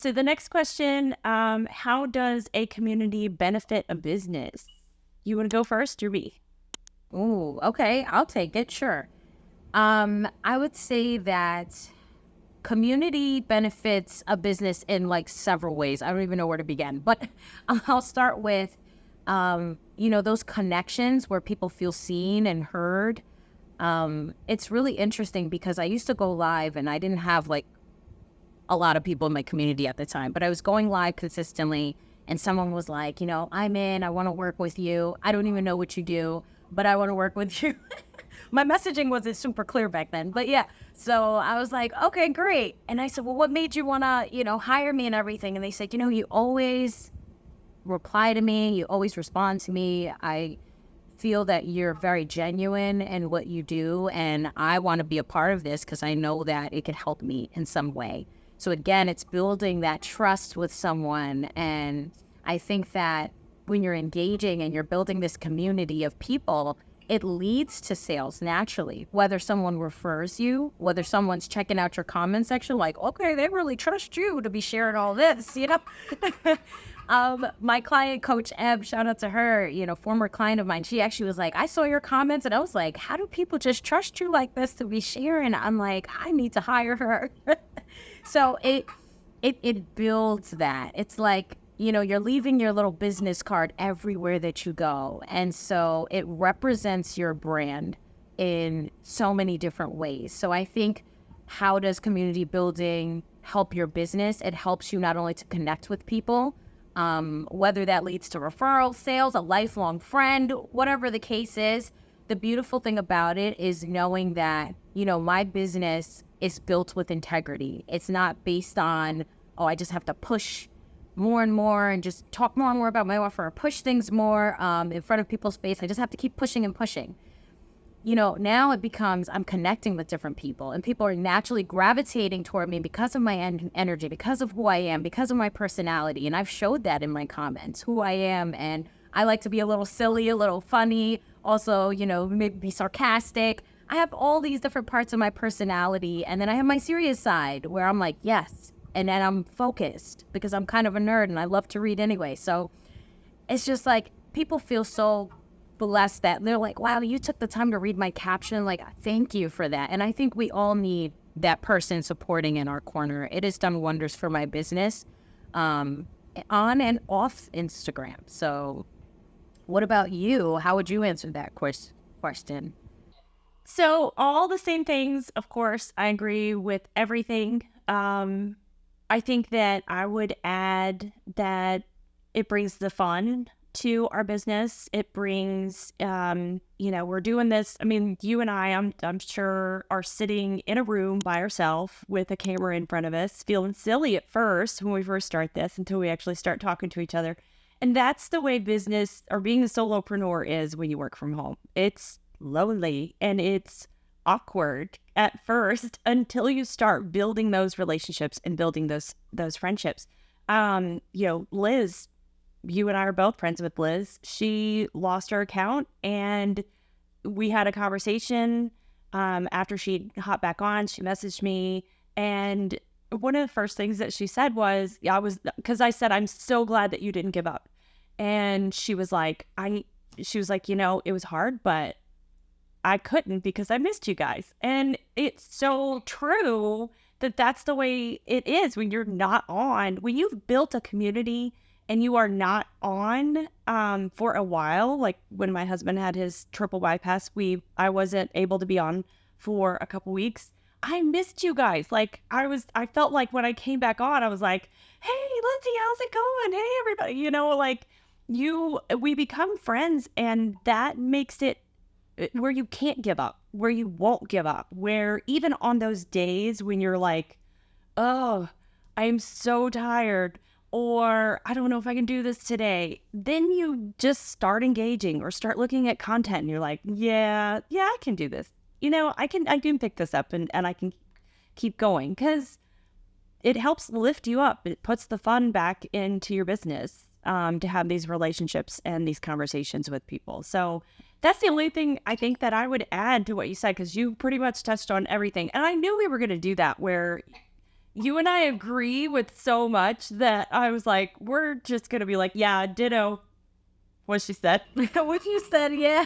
So the next question, how does a community benefit a business? You want to go first or me? Ooh, okay, I'll take it. Sure. I would say that community benefits a business in like several ways. I don't even know where to begin, but I'll start with, those connections where people feel seen and heard. It's really interesting because I used to go live and I didn't have like a lot of people in my community at the time, but I was going live consistently. And someone was like, I'm in, I want to work with you. I don't even know what you do, but I want to work with you. My messaging wasn't super clear back then, but yeah. So I was like, okay, great. And I said, well, what made you want to, hire me and everything? And they said, you always reply to me. You always respond to me. I feel that you're very genuine in what you do. And I want to be a part of this because I know that it could help me in some way. So again, it's building that trust with someone. And I think that when you're engaging and you're building this community of people, it leads to sales naturally, whether someone refers you, whether someone's checking out your comment section, like, okay, they really trust you to be sharing all this, My client, Coach Eb, shout out to her, former client of mine. She actually was like, I saw your comments and I was like, how do people just trust you like this to be sharing? I'm like, I need to hire her. So it builds that. It's like, you're leaving your little business card everywhere that you go. And so it represents your brand in so many different ways. So I think, how does community building help your business? It helps you not only to connect with people, whether that leads to referral sales, a lifelong friend, whatever the case is. The beautiful thing about it is knowing that, my business is built with integrity. It's not based on, oh, I just have to push more and more and just talk more and more about my offer, or push things more in front of people's face. I just have to keep pushing and pushing. Now it becomes I'm connecting with different people and people are naturally gravitating toward me because of my energy, because of who I am, because of my personality. And I've showed that in my comments, who I am. And I like to be a little silly, a little funny, also, maybe be sarcastic. I have all these different parts of my personality. And then I have my serious side where I'm like, yes. And then I'm focused because I'm kind of a nerd and I love to read anyway. So it's just like people feel so blessed that they're like, wow, you took the time to read my caption. Like, thank you for that. And I think we all need that person supporting in our corner. It has done wonders for my business on and off Instagram. So what about you? How would you answer that question? So all the same things, of course, I agree with everything. I think that I would add that it brings the fun to our business. It brings, we're doing this. I mean, you and I'm sure, are sitting in a room by ourselves with a camera in front of us, feeling silly at first when we first start this until we actually start talking to each other. And that's the way business or being a solopreneur is when you work from home. It's lonely and it's awkward at first until you start building those relationships and building those friendships. Liz, you and I are both friends with Liz. She lost her account and we had a conversation after she hopped back on. She messaged me and one of the first things that she said was, because I said, I'm so glad that you didn't give up. And she was like, it was hard, but I couldn't because I missed you guys. And it's so true that that's the way it is when you're not on, when you've built a community and you are not on for a while. Like when my husband had his triple bypass, I wasn't able to be on for a couple weeks. I missed you guys. Like I felt like when I came back on, I was like, hey, Lindsay, how's it going? Hey, everybody, we become friends and that makes it where you can't give up, where you won't give up, where even on those days when you're like, oh, I'm so tired, or I don't know if I can do this today, then you just start engaging or start looking at content and you're like, yeah, I can do this. I can pick this up and I can keep going because it helps lift you up. It puts the fun back into your business to have these relationships and these conversations with people. So that's the only thing I think that I would add to what you said, because you pretty much touched on everything. And I knew we were going to do that where, you and I agree with so much that I was like, we're just gonna be like, yeah, ditto what she said. What you said, yeah.